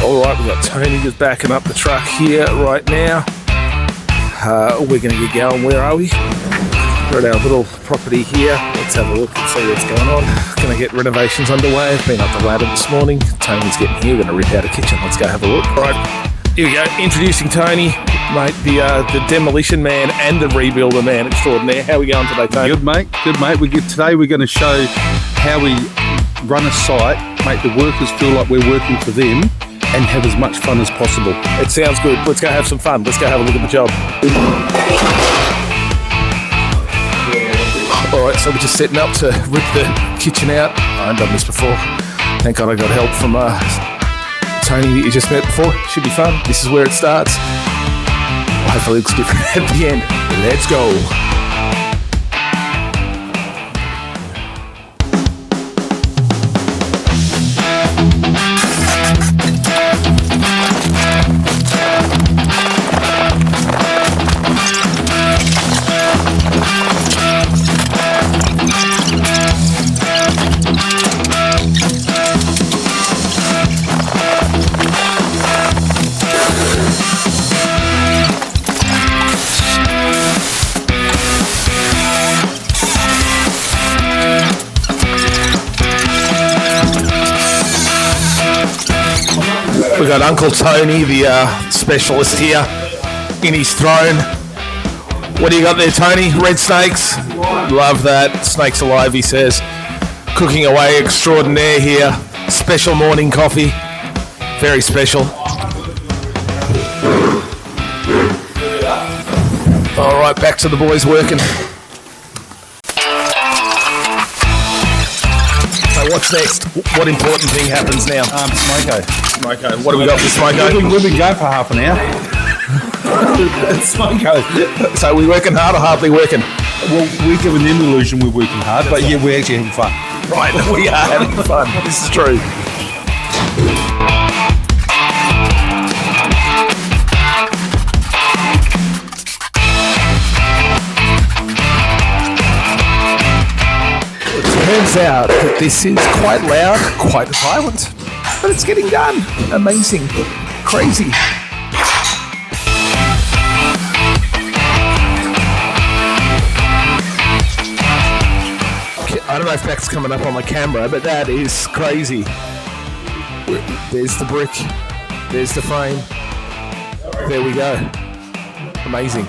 All right, we've got Tony just backing up the truck here right now. We're going to get going. Where are we? We're at our little property here. Let's have a look and see what's going on. Going to get renovations underway. I've been up the ladder this morning. Tony's getting here. We're going to rip out a kitchen. Let's go have a look. All right, here we go. Introducing Tony, mate, the demolition man and the rebuilder man extraordinaire. How are we going today, Tony? Good, mate. Good, mate. Today we're going to show how we run a site, make the workers feel like we're working for them, and have as much fun as possible. It sounds good. Let's go have some fun. Let's go have a look at the job. All right, so we're just setting up to rip the kitchen out. I haven't done this before. Thank God I got help from Tony that you just met before. Should be fun. This is where it starts. Hopefully it looks different at the end. Let's go. We've got Uncle Tony, the specialist here, in his throne. What do you got there, Tony? Red snakes? Love that. Snakes alive, he says. Cooking away extraordinaire here. Special morning coffee. Very special. All right, back to the boys working. So what's next? What important thing happens now? Smoko. What do we got for Smoko? We've been going for half an hour. Smoko. So we're working hard or hardly working? Well, we're giving them the illusion we're working hard, but yeah, we're actually having fun. Right, we are having fun. This is true. It turns out that this is quite loud, quite violent, but it's getting done. Amazing. Crazy. I don't know if that's coming up on the camera, but that is crazy. There's the brick. There's the frame. There we go. Amazing.